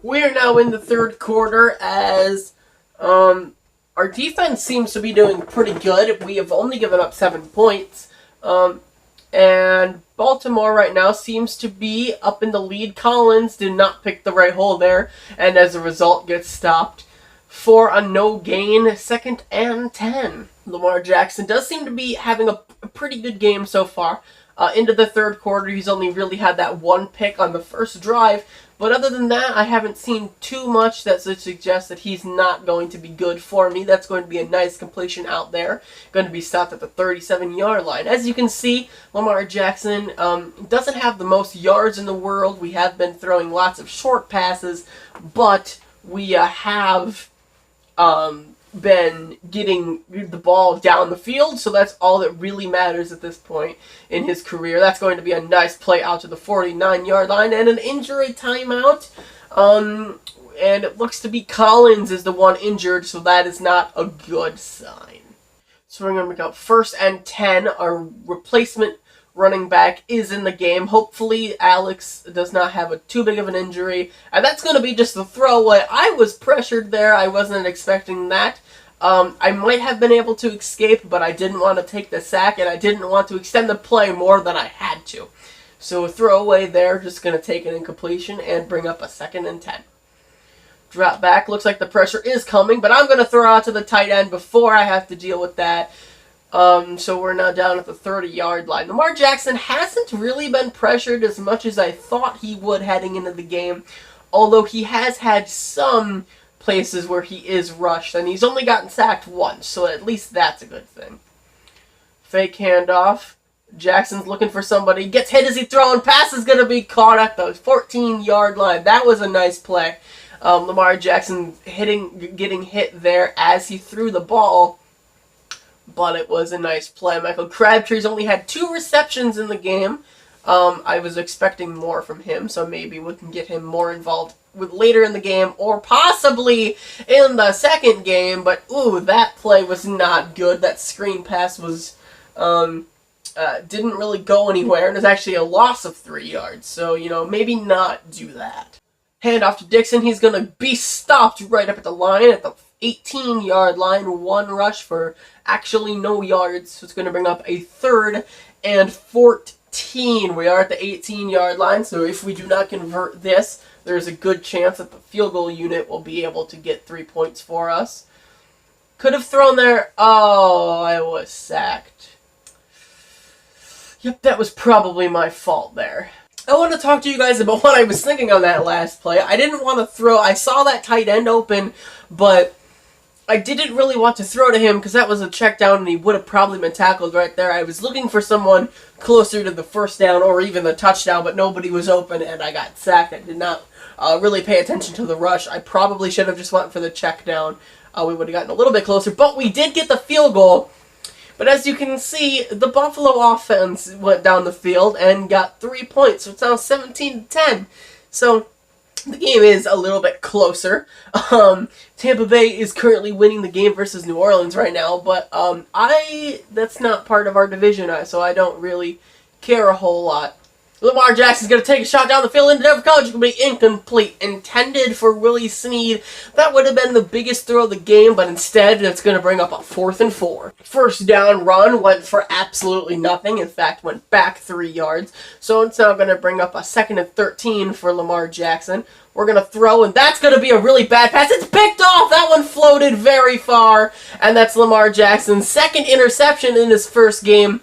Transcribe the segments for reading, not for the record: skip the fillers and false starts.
We are now in the third quarter as our defense seems to be doing pretty good. We have only given up 7 points. And Baltimore right now seems to be up in the lead. Collins did not pick the right hole there, and as a result gets stopped for a no gain, 2nd and 10. Lamar Jackson does seem to be having a pretty good game so far. Into the third quarter, he's only really had that one pick on the first drive. But other than that, I haven't seen too much that suggests that he's not going to be good for me. That's going to be a nice completion out there. Going to be stopped at the 37-yard line. As you can see, Lamar Jackson doesn't have the most yards in the world. We have been throwing lots of short passes, but we have been getting the ball down the field, so that's all that really matters at this point in his career. That's going to be a nice play out to the 49-yard line and an injury timeout. And it looks to be Collins is the one injured, so that is not a good sign. So we're going to make up 1st and 10. Our replacement running back is in the game. Hopefully Alex does not have too big of an injury. And that's going to be just a throwaway. I was pressured there. I wasn't expecting that. I might have been able to escape, but I didn't want to take the sack, and I didn't want to extend the play more than I had to. So a throwaway there, just going to take an incompletion and bring up a 2nd and 10. Drop back. Looks like the pressure is coming, but I'm going to throw out to the tight end before I have to deal with that. So we're now down at the 30-yard line. Lamar Jackson hasn't really been pressured as much as I thought he would heading into the game, although he has had some places where he is rushed, and he's only gotten sacked once, so at least that's a good thing. Fake handoff. Jackson's looking for somebody. Gets hit as he throwing. Pass is going to be caught at the 14-yard line. That was a nice play. Lamar Jackson getting hit there as he threw the ball, but it was a nice play. Michael Crabtree's only had 2 receptions in the game. I was expecting more from him, so maybe we can get him more involved with later in the game or possibly in the second game. But ooh, that play was not good. That screen pass was didn't really go anywhere, and it was actually a loss of 3 yards. So maybe not do that. Hand off to Dixon. He's gonna be stopped right up at the line at the 18-yard line. 1 rush for actually no yards. So it's going to bring up a 3rd and 14. We are at the 18-yard line, so if we do not convert this, there's a good chance that the field goal unit will be able to get 3 points for us. Could have thrown there. Oh, I was sacked. Yep, that was probably my fault there. I want to talk to you guys about what I was thinking on that last play. I didn't want to throw. I saw that tight end open, but I didn't really want to throw to him because that was a check down and he would have probably been tackled right there. I was looking for someone closer to the first down or even the touchdown, but nobody was open and I got sacked. I did not really pay attention to the rush. I probably should have just went for the check down. We would have gotten a little bit closer, but we did get the field goal. But as you can see, the Buffalo offense went down the field and got 3 points. So it's now 17-10. So the game is a little bit closer. Tampa Bay is currently winning the game versus New Orleans right now, but that's not part of our division, so I don't really care a whole lot. Lamar Jackson's going to take a shot down the field into Denver College. It's going to be incomplete. Intended for Willie Snead. That would have been the biggest throw of the game, but instead it's going to bring up a 4th and 4. First down run went for absolutely nothing. In fact, went back 3 yards. So it's now going to bring up a 2nd and 13 for Lamar Jackson. We're going to throw, and that's going to be a really bad pass. It's picked off. That one floated very far, and that's Lamar Jackson's 2nd interception in his first game.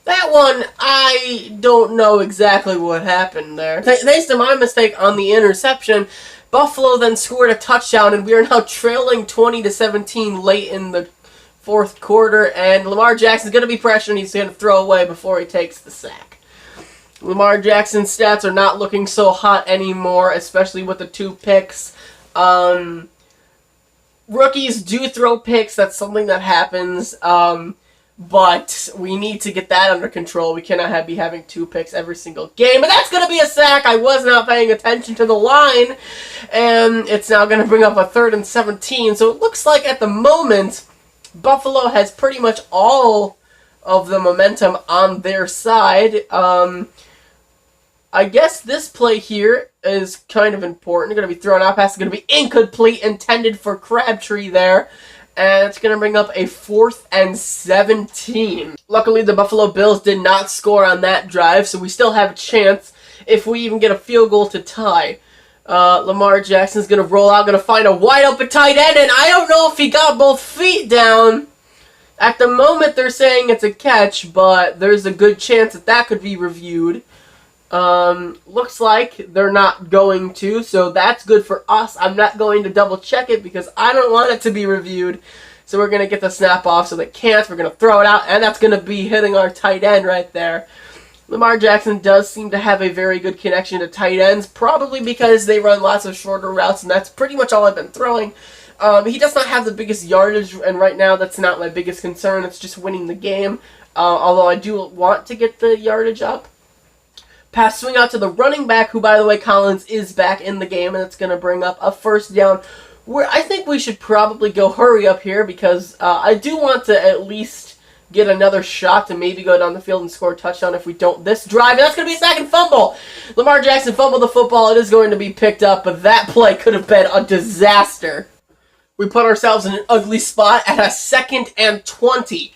That one, I don't know exactly what happened there. Thanks to my mistake on the interception, Buffalo then scored a touchdown, and we are now trailing 20-17 late in the 4th quarter, and Lamar Jackson's going to be pressured, and he's going to throw away before he takes the sack. Lamar Jackson's stats are not looking so hot anymore, especially with the 2 picks. Rookies do throw picks. That's something that happens. But we need to get that under control. We cannot be having 2 picks every single game. And that's going to be a sack. I was not paying attention to the line. And it's now going to bring up a 3rd and 17. So it looks like at the moment, Buffalo has pretty much all of the momentum on their side. I guess this play here is kind of important. Going to be thrown out. Pass is going to be incomplete, intended for Crabtree there. And it's going to bring up a 4th and 17. Luckily, the Buffalo Bills did not score on that drive, so we still have a chance if we even get a field goal to tie. Lamar Jackson's going to roll out, going to find a wide open tight end, and I don't know if he got both feet down. At the moment, they're saying it's a catch, but there's a good chance that that could be reviewed. Looks like they're not going to, so that's good for us. I'm not going to double check it because I don't want it to be reviewed. So we're going to get the snap off so they can't. We're going to throw it out, and that's going to be hitting our tight end right there. Lamar Jackson does seem to have a very good connection to tight ends, probably because they run lots of shorter routes, and that's pretty much all I've been throwing. He does not have the biggest yardage, and right now that's not my biggest concern. It's just winning the game, although I do want to get the yardage up. Pass swing out to the running back, who, by the way, Collins is back in the game, and it's going to bring up a 1st down. Where I think we should probably go hurry up here because I do want to at least get another shot to maybe go down the field and score a touchdown if we don't this drive. And that's going to be a sack and fumble. Lamar Jackson fumbled the football. It is going to be picked up, but that play could have been a disaster. We put ourselves in an ugly spot at a 2nd and 20.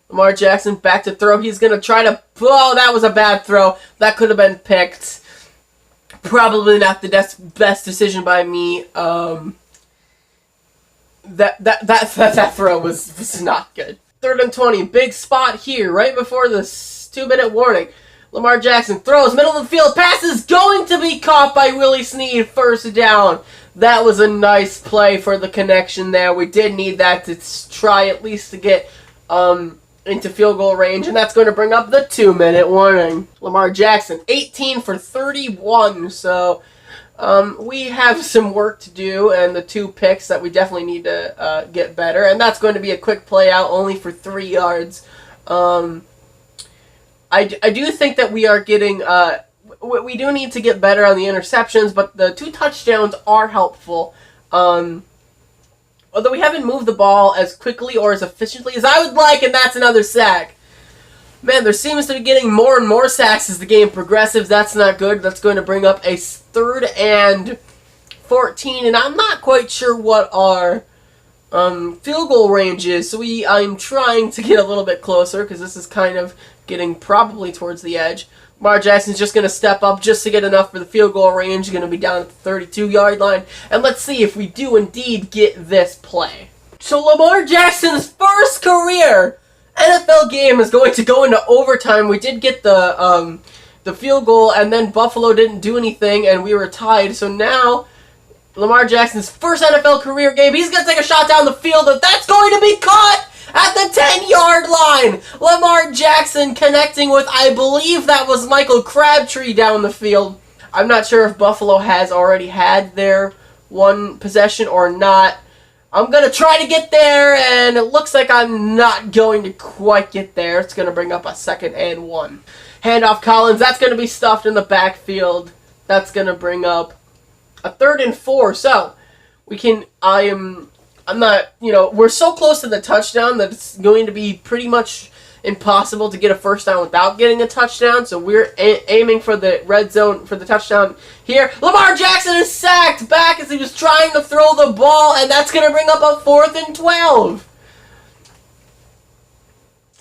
Lamar Jackson back to throw. He's going to try to... Oh, that was a bad throw. That could have been picked. Probably not the best decision by me. That throw was not good. 3rd and 20. Big spot here. Right before the 2-minute warning. Lamar Jackson throws. Middle of the field. Pass is going to be caught by Willie Snead. 1st down. That was a nice play for the connection there. We did need that to try at least to get into field goal range, and that's going to bring up the 2-minute warning. Lamar Jackson, 18 for 31, so we have some work to do, and the 2 picks that we definitely need to get better, and that's going to be a quick play out, only for 3 yards. I do think that we are getting... we do need to get better on the interceptions, but the 2 touchdowns are helpful. Although we haven't moved the ball as quickly or as efficiently as I would like, and that's another sack. Man, there seems to be getting more and more sacks as the game progresses. That's not good. That's going to bring up a 3rd and 14, and I'm not quite sure what our field goal range is. So I'm trying to get a little bit closer because this is kind of getting probably towards the edge. Lamar Jackson's just going to step up just to get enough for the field goal range. Going to be down at the 32-yard line. And let's see if we do indeed get this play. So Lamar Jackson's first career NFL game is going to go into overtime. We did get the field goal, and then Buffalo didn't do anything, and we were tied. So now Lamar Jackson's first NFL career game, he's going to take a shot down the field, and that's going to be caught at the 10-yard line. Lamar Jackson connecting with, I believe that was Michael Crabtree down the field. I'm not sure if Buffalo has already had their 1 possession or not. I'm going to try to get there, and it looks like I'm not going to quite get there. It's going to bring up a 2nd and 1. Handoff Collins. That's going to be stuffed in the backfield. That's going to bring up a 3rd and 4. So, we can... I'm not, we're so close to the touchdown that it's going to be pretty much impossible to get a first down without getting a touchdown. So we're aiming for the red zone for the touchdown here. Lamar Jackson is sacked back as he was trying to throw the ball, and that's going to bring up a 4th and 12.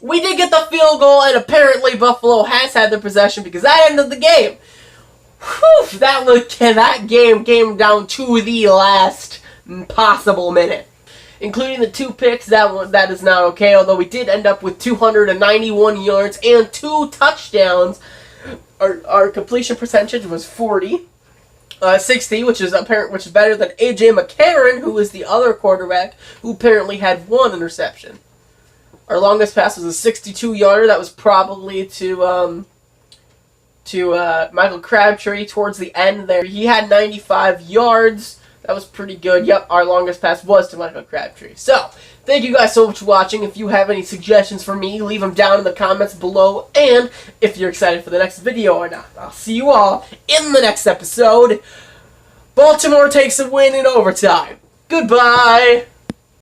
We did get the field goal, and apparently Buffalo has had the possession because that ended the game. Whew, that game came down to the last possible minute. Including the 2 picks, that is not okay, although we did end up with 291 yards and 2 touchdowns. Our completion percentage was 60, which is better than A.J. McCarron, who is the other quarterback, who apparently had 1 interception. Our longest pass was a 62-yarder. That was probably to Michael Crabtree towards the end there. He had 95 yards. That was pretty good. Yep, our longest pass was to Michael Crabtree. So, thank you guys so much for watching. If you have any suggestions for me, leave them down in the comments below. And if you're excited for the next video or not, I'll see you all in the next episode. Baltimore takes a win in overtime. Goodbye.